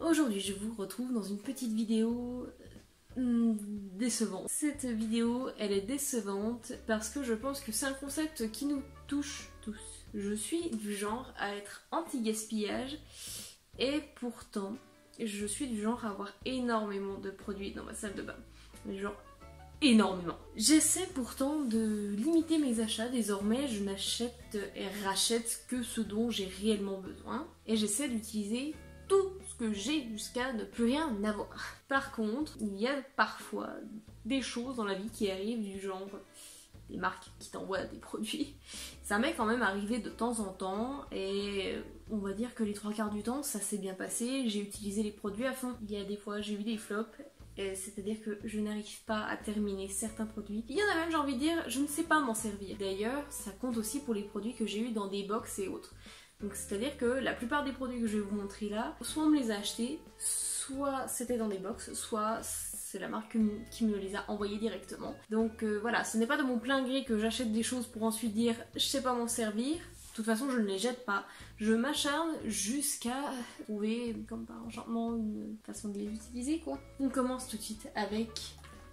Aujourd'hui je vous retrouve dans une petite vidéo décevante. Cette vidéo elle est décevante parce que je pense que c'est un concept qui nous touche tous. Je suis du genre à être anti-gaspillage et pourtant je suis du genre à avoir énormément de produits dans ma salle de bain. Mais genre énormément. J'essaie pourtant de limiter mes achats. Désormais je n'achète et rachète que ce dont j'ai réellement besoin et j'essaie d'utiliser tout ce que j'ai jusqu'à ne plus rien avoir. Par contre, il y a parfois des choses dans la vie qui arrivent du genre des marques qui t'envoient des produits. Ça m'est quand même arrivé de temps en temps et on va dire que les 3/4 du temps ça s'est bien passé, j'ai utilisé les produits à fond. Il y a des fois j'ai eu des flops, c'est-à-dire que je n'arrive pas à terminer certains produits. Il y en a même, j'ai envie de dire, je ne sais pas m'en servir. D'ailleurs, ça compte aussi pour les produits que j'ai eu dans des box et autres. Donc c'est-à-dire que la plupart des produits que je vais vous montrer là, soit on me les a achetés, soit c'était dans des box, soit c'est la marque qui me les a envoyés directement. Donc voilà, ce n'est pas de mon plein gré que j'achète des choses pour ensuite dire je sais pas m'en servir. De toute façon je ne les jette pas. Je m'acharne jusqu'à trouver comme par enchantement une façon de les utiliser quoi. On commence tout de suite avec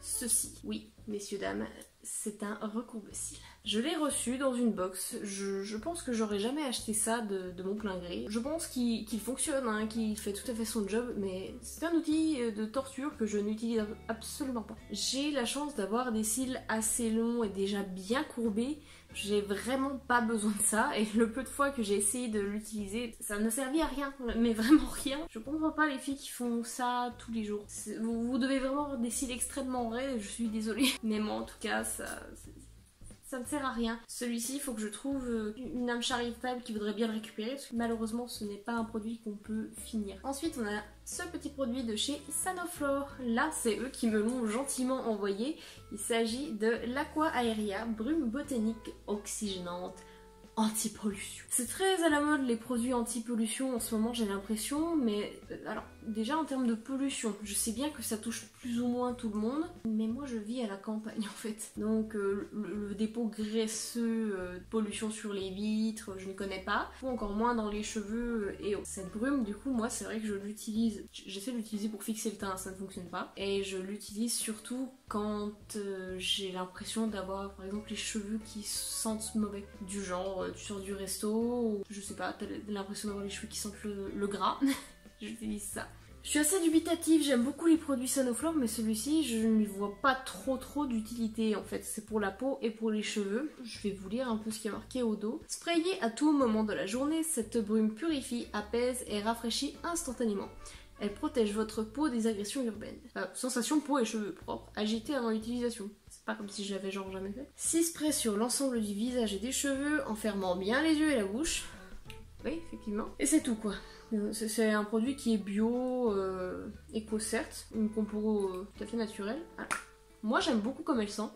ceci. Oui, messieurs dames, c'est un recourbe-cils. Je l'ai reçu dans une box, je pense que j'aurais jamais acheté ça de mon plein gré. Je pense qu'il fonctionne, hein, qu'il fait tout à fait son job, mais c'est un outil de torture que je n'utilise absolument pas. J'ai la chance d'avoir des cils assez longs et déjà bien courbés. J'ai vraiment pas besoin de ça et le peu de fois que j'ai essayé de l'utiliser, ça ne servit à rien, mais vraiment rien. Je comprends pas les filles qui font ça tous les jours. Vous devez vraiment avoir des cils extrêmement raides, je suis désolée. Mais moi en tout cas, ça ne sert à rien. Celui-ci, il faut que je trouve une âme charitable qui voudrait bien le récupérer parce que malheureusement ce n'est pas un produit qu'on peut finir. Ensuite on a ce petit produit de chez Sanoflore. Là c'est eux qui me l'ont gentiment envoyé. Il s'agit de l'Aqua Aeria brume botanique oxygénante anti-pollution. C'est très à la mode les produits anti-pollution en ce moment j'ai l'impression, mais alors déjà en termes de pollution, je sais bien que ça touche plus ou moins tout le monde, mais moi je vis à la campagne en fait. Donc le dépôt graisseux, pollution sur les vitres, je ne connais pas, ou encore moins dans les cheveux et cette brume du coup moi c'est vrai que je l'utilise, j'essaie de l'utiliser pour fixer le teint, ça ne fonctionne pas, et je l'utilise surtout quand j'ai l'impression d'avoir par exemple les cheveux qui sentent mauvais, du genre tu sors du resto, ou je sais pas, t'as l'impression d'avoir les cheveux qui sentent le gras. J'utilise ça. Je suis assez dubitative, j'aime beaucoup les produits Sanoflore, mais celui-ci je ne lui vois pas trop d'utilité en fait. C'est pour la peau et pour les cheveux. Je vais vous lire un peu ce qui est marqué au dos. Sprayée à tout moment de la journée, cette brume purifie, apaise et rafraîchit instantanément. Elle protège votre peau des agressions urbaines. Sensation peau et cheveux propres, agités avant l'utilisation. C'est pas comme si je l'avais genre jamais fait. 6 sprays sur l'ensemble du visage et des cheveux, en fermant bien les yeux et la bouche. Oui, effectivement. Et c'est tout quoi. C'est un produit qui est bio, éco certes, une compo tout à fait naturelle. Alors, moi j'aime beaucoup comme elle sent.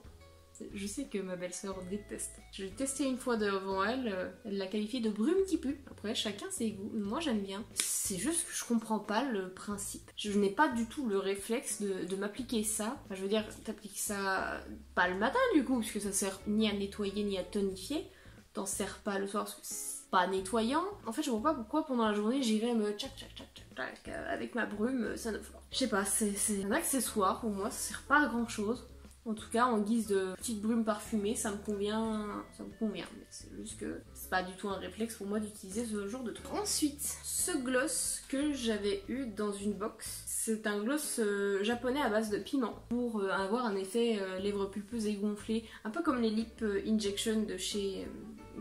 Je sais que ma belle-sœur déteste. Je l'ai testé une fois devant elle, elle l'a qualifié de brume qui pue. Après chacun ses goûts, moi j'aime bien. C'est juste que je comprends pas le principe. Je n'ai pas du tout le réflexe de m'appliquer ça. Enfin, je veux dire, t'appliques ça pas le matin du coup, parce que ça sert ni à nettoyer ni à tonifier. T'en sers pas le soir parce que c'est pas nettoyant. En fait je vois pas pourquoi pendant la journée j'irais me tchac avec ma brume Sanoflore. Je sais pas, c'est un accessoire pour moi, ça sert pas à grand chose. En tout cas en guise de petite brume parfumée ça me convient, mais c'est juste que c'est pas du tout un réflexe pour moi d'utiliser ce genre de truc. Ensuite, ce gloss que j'avais eu dans une box, c'est un gloss japonais à base de piment pour avoir un effet lèvres pulpeuses et gonflées, un peu comme les lip injection de chez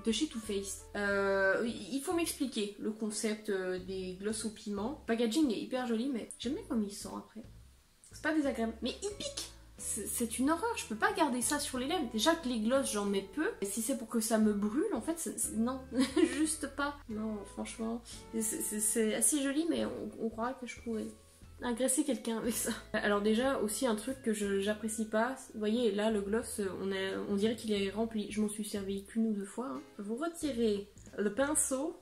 Too Faced. Il faut m'expliquer le concept des gloss au piment. Le packaging est hyper joli mais j'aime bien comme il sent après. C'est pas désagréable, mais il pique. C'est une horreur, je peux pas garder ça sur les lèvres. Déjà que les gloss j'en mets peu, et si c'est pour que ça me brûle en fait, non, juste pas. Non, franchement, c'est assez joli mais on croirait que je pourrais agresser quelqu'un avec ça. Alors déjà aussi un truc que j'apprécie pas, vous voyez là le gloss on dirait qu'il est rempli, je m'en suis servi qu'une ou deux fois. Hein. Vous retirez le pinceau,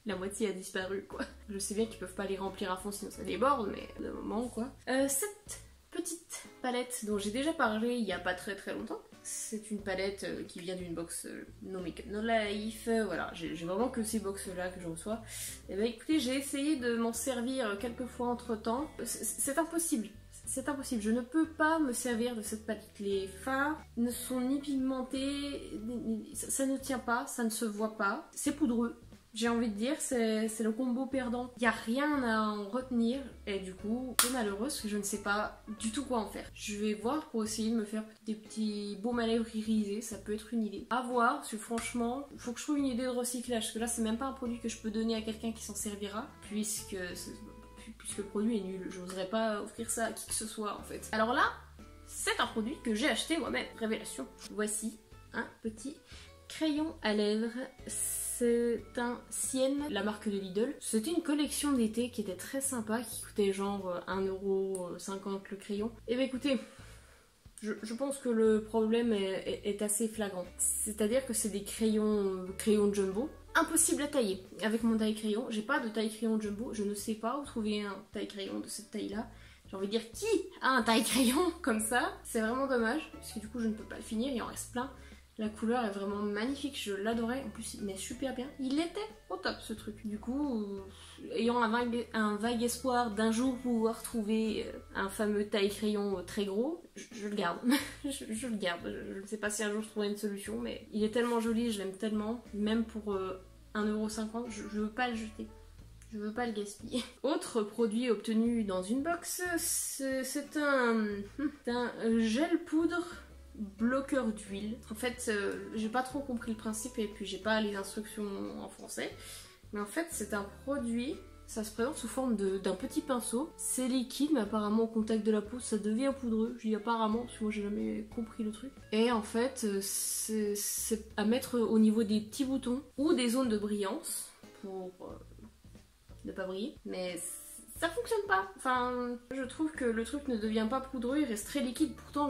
la moitié a disparu quoi. Je sais bien qu'ils peuvent pas les remplir à fond sinon ça déborde, mais de moment quoi. Cette petite palette dont j'ai déjà parlé il y a pas très longtemps, C'est une palette qui vient d'une box No Makeup No Life. Voilà, j'ai vraiment que ces box là que je reçois. Et bah écoutez, j'ai essayé de m'en servir quelques fois entre temps. C'est impossible. C'est impossible, je ne peux pas me servir de cette palette. Les fards ne sont ni pigmentés, ça ne tient pas, ça ne se voit pas. C'est poudreux, j'ai envie de dire, c'est le combo perdant. Il n'y a rien à en retenir et du coup, je suis malheureuse parce que je ne sais pas du tout quoi en faire. Je vais voir pour essayer de me faire des petits baumes à lèvres irisés, ça peut être une idée. À voir, parce que franchement, il faut que je trouve une idée de recyclage, parce que là c'est même pas un produit que je peux donner à quelqu'un qui s'en servira, puisque le produit est nul, j'oserais pas offrir ça à qui que ce soit en fait. Alors là, c'est un produit que j'ai acheté moi-même. Révélation. Voici un petit crayon à lèvres. C'est un Sienne, la marque de Lidl. C'était une collection d'été qui était très sympa, qui coûtait genre 1,50€ le crayon. Et bah écoutez, je pense que le problème est assez flagrant. C'est-à-dire que c'est des crayons jumbo. Impossible à tailler avec mon taille crayon. J'ai pas de taille crayon jumbo, je ne sais pas où trouver un taille crayon de cette taille là. J'ai envie de dire qui a un taille crayon comme ça. C'est vraiment dommage parce que du coup je ne peux pas le finir, il en reste plein. La couleur est vraiment magnifique, je l'adorais. En plus il met super bien. Il était au top ce truc. Du coup, ayant un vague espoir d'un jour pouvoir trouver un fameux taille crayon très gros, je le garde. je le garde. Je ne sais pas si un jour je trouverai une solution, mais il est tellement joli, je l'aime tellement. Même pour 1,50€, je veux pas le jeter. Je veux pas le gaspiller. Autre produit obtenu dans une box, c'est un gel poudre bloqueur d'huile. En fait, j'ai pas trop compris le principe et puis j'ai pas les instructions en français. Mais en fait, c'est un produit, ça se présente sous forme d'un petit pinceau. C'est liquide, mais apparemment au contact de la peau, ça devient poudreux. Je dis apparemment, parce que moi j'ai jamais compris le truc. Et en fait, c'est à mettre au niveau des petits boutons ou des zones de brillance pour ne pas briller. Mais ça fonctionne pas. Enfin, je trouve que le truc ne devient pas poudreux, il reste très liquide. Pourtant,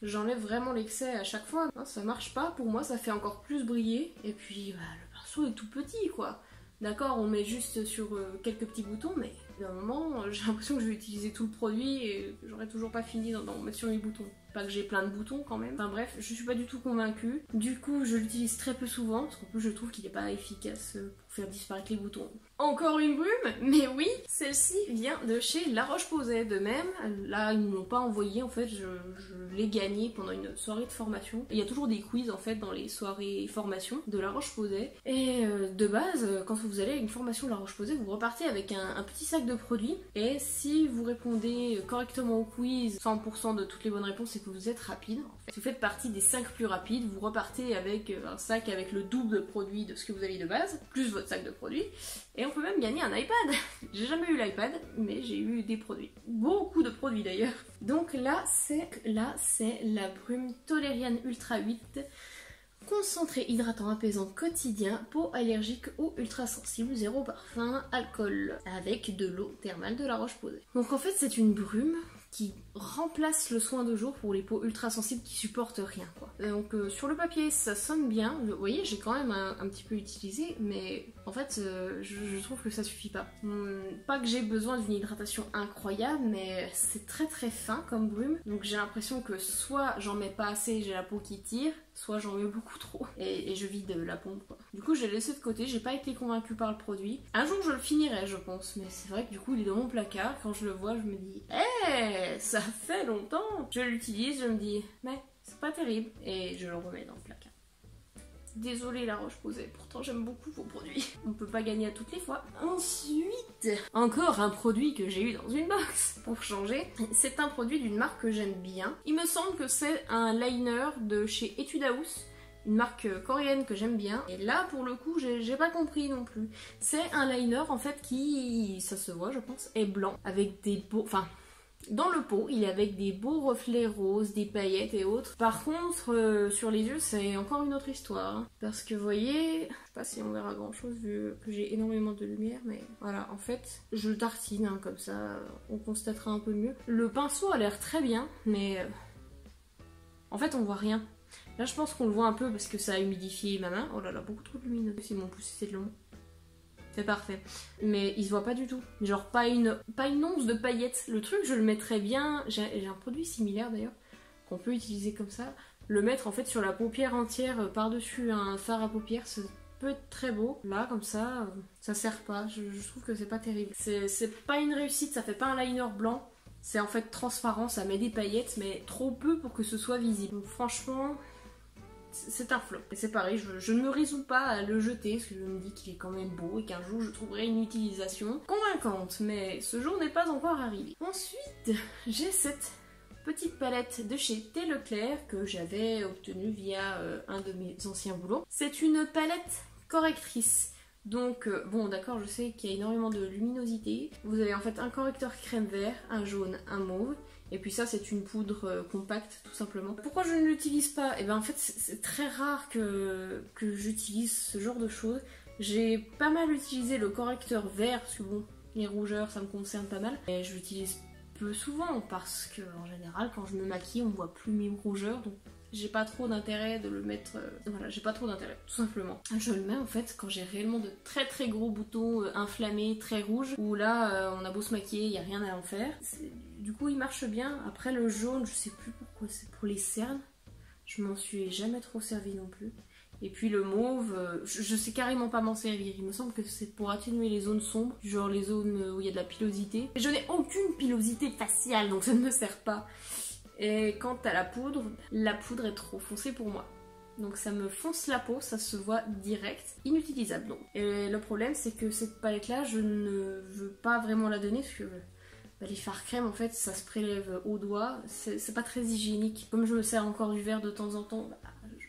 j'enlève vraiment l'excès à chaque fois. Non, ça marche pas, pour moi ça fait encore plus briller. Et puis bah, le pinceau est tout petit quoi. D'accord, on met juste sur quelques petits boutons, mais d'un moment j'ai l'impression que je vais utiliser tout le produit et que j'aurais toujours pas fini d'en mettre sur les boutons. Pas que j'ai plein de boutons quand même. Enfin bref, je suis pas du tout convaincue. Du coup, je l'utilise très peu souvent parce qu'en plus je trouve qu'il est pas efficace pour faire disparaître les boutons. Encore une brume, mais oui, celle-ci vient de chez La Roche-Posay. De même, là ils ne m'ont pas envoyé, en fait, je l'ai gagné pendant une soirée de formation. Il y a toujours des quiz en fait dans les soirées formation de La Roche-Posay. Et de base, quand vous allez à une formation de La Roche-Posay, vous repartez avec un petit sac de produits. Et si vous répondez correctement au quiz, 100% de toutes les bonnes réponses, c'est que vous êtes rapide. En fait. Si vous faites partie des 5 plus rapides, vous repartez avec un sac avec le double de produits de ce que vous aviez de base, plus votre sac de produits. Et on peut même gagner un iPad. J'ai jamais eu l'iPad, mais j'ai eu des produits. Beaucoup de produits d'ailleurs. Donc là, c'est la brume Toleriane Ultra 8. Concentré, hydratant, apaisant quotidien, peau allergique ou ultra sensible, zéro parfum, alcool, avec de l'eau thermale de La Roche-Posay. Donc en fait, c'est une brume qui remplace le soin de jour pour les peaux ultra sensibles qui supportent rien quoi. Donc sur le papier ça sonne bien, vous voyez j'ai quand même un petit peu utilisé mais en fait je trouve que ça suffit pas. Pas que j'ai besoin d'une hydratation incroyable mais c'est très très fin comme brume donc j'ai l'impression que soit j'en mets pas assez, j'ai la peau qui tire, soit j'en mets beaucoup trop et je vide la pompe quoi. Du coup j'ai laissé de côté, j'ai pas été convaincue par le produit. Un jour je le finirai je pense mais c'est vrai que du coup il est dans mon placard, quand je le vois je me dis ça fait longtemps. Je l'utilise, je me dis, mais c'est pas terrible. Et je le remets dans le placard. Désolée La Roche-Posay, pourtant j'aime beaucoup vos produits. On peut pas gagner à toutes les fois. Ensuite, encore un produit que j'ai eu dans une box, pour changer. C'est un produit d'une marque que j'aime bien. Il me semble que c'est un liner de chez Etude House. Une marque coréenne que j'aime bien. Et là, pour le coup, j'ai pas compris non plus. C'est un liner, en fait, qui, ça se voit, je pense, est blanc. Avec des beaux... Enfin... Dans le pot, il est avec des beaux reflets roses, des paillettes et autres. Par contre, sur les yeux, c'est encore une autre histoire. Hein. Parce que vous voyez, je sais pas si on verra grand chose vu que j'ai énormément de lumière, mais voilà, en fait, je tartine hein, comme ça, on constatera un peu mieux. Le pinceau a l'air très bien, mais en fait, on voit rien. Là, je pense qu'on le voit un peu parce que ça a humidifié ma main. Oh là là, beaucoup trop lumineux. Si mon pouce c'est long. C'est parfait. Mais il se voit pas du tout. Genre pas une once de paillettes. Le truc, je le mettrais bien... J'ai un produit similaire d'ailleurs. qu'on peut utiliser comme ça, le mettre en fait sur la paupière entière par-dessus un fard à paupières, ça peut être très beau. Là, comme ça sert pas. Je trouve que c'est pas terrible. C'est pas une réussite, ça fait pas un liner blanc. C'est en fait transparent, ça met des paillettes, mais trop peu pour que ce soit visible. Donc franchement, c'est un flop. Et c'est pareil, je ne me résous pas à le jeter, parce que je me dis qu'il est quand même beau et qu'un jour je trouverai une utilisation convaincante. Mais ce jour n'est pas encore arrivé. Ensuite, j'ai cette petite palette de chez Thé Leclerc que j'avais obtenue via un de mes anciens boulots. C'est une palette correctrice. Donc bon d'accord, je sais qu'il y a énormément de luminosité. Vous avez en fait un correcteur crème vert, un jaune, un mauve. Et puis ça c'est une poudre compacte tout simplement. Pourquoi je ne l'utilise pas? Et ben en fait c'est très rare que j'utilise ce genre de choses. J'ai pas mal utilisé le correcteur vert parce que bon, les rougeurs ça me concerne pas mal. Et je l'utilise peu souvent parce que en général quand je me maquille on voit plus mes rougeurs, donc j'ai pas trop d'intérêt de le mettre, voilà, j'ai pas trop d'intérêt, tout simplement. Je le mets en fait quand j'ai réellement de très gros boutons inflammés, très rouges, où là on a beau se maquiller, il y a rien à en faire. Du coup il marche bien. Après le jaune, je sais plus pourquoi, c'est pour les cernes, je m'en suis jamais trop servi non plus. Et puis le mauve, je sais carrément pas m'en servir. Il me semble que c'est pour atténuer les zones sombres, genre les zones où il y a de la pilosité. Et je n'ai aucune pilosité faciale, donc ça ne me sert pas. Et quant à la poudre est trop foncée pour moi. Donc ça me fonce la peau, ça se voit direct, inutilisable donc. Et le problème c'est que cette palette là, je ne veux pas vraiment la donner parce que les fards crème en fait ça se prélève au doigt, c'est pas très hygiénique. Comme je me sers encore du vert de temps en temps,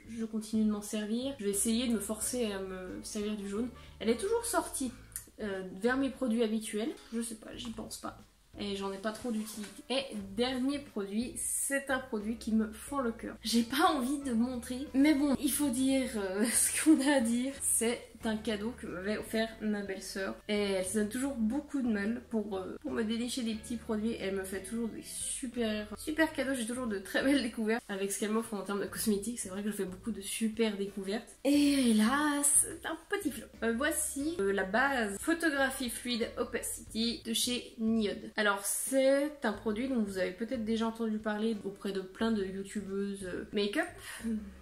je continue de m'en servir. Je vais essayer de me forcer à me servir du jaune. Elle est toujours sortie vers mes produits habituels, je sais pas, j'y pense pas. Et j'en ai pas trop d'utilité. Et dernier produit, c'est un produit qui me fend le cœur. J'ai pas envie de montrer, mais bon, il faut dire ce qu'on a à dire. C'est un cadeau que m'avait offert ma belle-sœur. Et elle se donne toujours beaucoup de mal pour me dénicher des petits produits. Elle me fait toujours des super cadeaux. J'ai toujours de très belles découvertes avec ce qu'elle m'offre en termes de cosmétiques. C'est vrai que je fais beaucoup de super découvertes. Et là, c'est un petit flop. Voici la base Photographie Fluide Opacity de chez NIOD. Alors c'est un produit dont vous avez peut-être déjà entendu parler auprès de plein de youtubeuses make-up,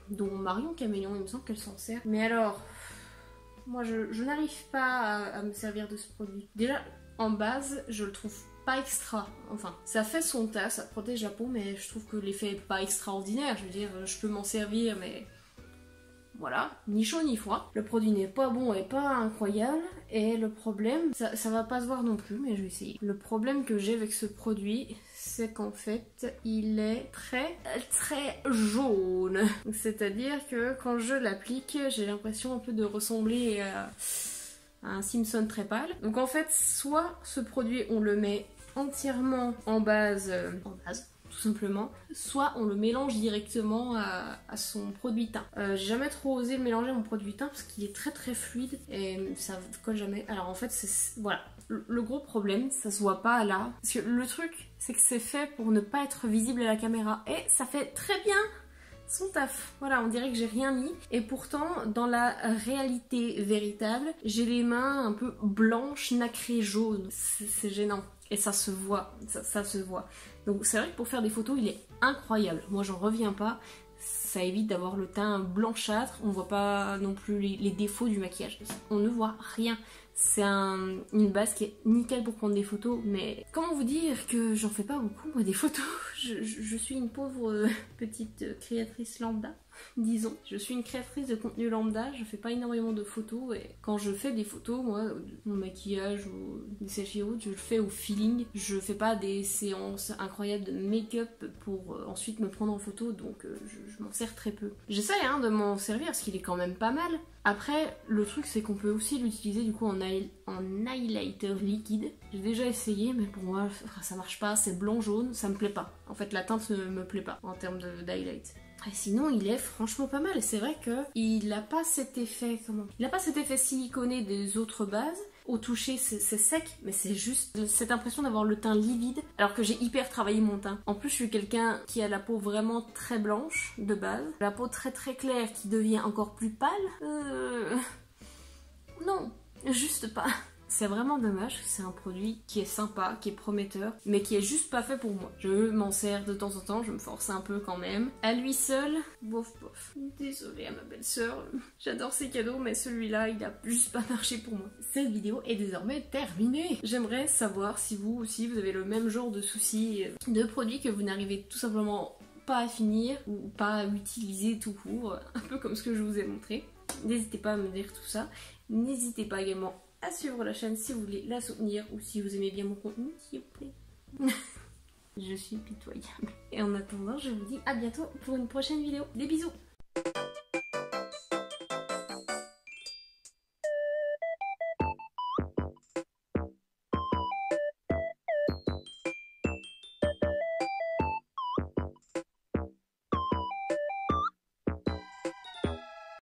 dont Marion Caméléon, il me semble qu'elle s'en sert. Mais alors, moi je n'arrive pas à me servir de ce produit. Déjà, en base, je le trouve pas extra. Enfin, ça fait son tas, ça protège la peau, mais je trouve que l'effet est pas extraordinaire. Je veux dire, je peux m'en servir, mais voilà, ni chaud ni froid. Le produit n'est pas bon et pas incroyable. Et le problème, ça va pas se voir non plus, mais je vais essayer. Le problème que j'ai avec ce produit, c'est qu'en fait, il est très jaune. C'est-à-dire que quand je l'applique, j'ai l'impression un peu de ressembler à un Simpson très pâle. Donc en fait, soit ce produit, on le met entièrement en base, tout simplement, soit on le mélange directement à son produit teint. J'ai jamais trop osé le mélanger à mon produit teint parce qu'il est très fluide et ça colle jamais. Alors en fait, voilà. Le gros problème, ça se voit pas là. Parce que le truc, c'est que c'est fait pour ne pas être visible à la caméra. Et ça fait très bien son taf. Voilà, on dirait que j'ai rien mis. Et pourtant, dans la réalité véritable, j'ai les mains un peu blanches, nacrées, jaunes. C'est gênant. Et ça se voit, ça se voit. Donc c'est vrai que pour faire des photos, il est incroyable. Moi, j'en reviens pas. Ça évite d'avoir le teint blanchâtre. On voit pas non plus les défauts du maquillage. On ne voit rien. C'est une base qui est nickel pour prendre des photos, mais comment vous dire que j'en fais pas beaucoup, moi, des photos. Je suis une pauvre petite créatrice lambda, disons. Je suis une créatrice de contenu lambda, je fais pas énormément de photos, et quand je fais des photos, moi, mon maquillage ou des selfies autres, je le fais au feeling. Je fais pas des séances incroyables de make-up pour ensuite me prendre en photo, donc je m'en sers très peu. J'essaie de m'en servir, parce qu'il est quand même pas mal. Après, le truc c'est qu'on peut aussi l'utiliser du coup en highlighter liquide. J'ai déjà essayé, mais pour moi ça marche pas, c'est blanc-jaune, ça me plaît pas. En fait, la teinte ne me plaît pas en termes d'highlight. Et sinon, il est franchement pas mal. Et c'est vrai qu'il n'a pas cet effet, il n'a pas cet effet siliconé des autres bases. Au toucher, c'est sec, mais c'est juste cette impression d'avoir le teint livide, alors que j'ai hyper travaillé mon teint. En plus, je suis quelqu'un qui a la peau vraiment très blanche de base, la peau très claire qui devient encore plus pâle. Non, juste pas. C'est vraiment dommage, c'est un produit qui est sympa, qui est prometteur, mais qui est juste pas fait pour moi. Je m'en sers de temps en temps, je me force un peu quand même. À lui seul, bof bof. Désolée à ma belle-sœur, j'adore ses cadeaux, mais celui-là, il a juste pas marché pour moi. Cette vidéo est désormais terminée. J'aimerais savoir si vous aussi, vous avez le même genre de soucis de produits que vous n'arrivez tout simplement pas à finir ou pas à utiliser tout court, un peu comme ce que je vous ai montré. N'hésitez pas à me dire tout ça. N'hésitez pas également à suivre la chaîne si vous voulez la soutenir ou si vous aimez bien mon contenu, s'il vous plaît. Je suis pitoyable. Et en attendant, je vous dis à bientôt pour une prochaine vidéo. Des bisous!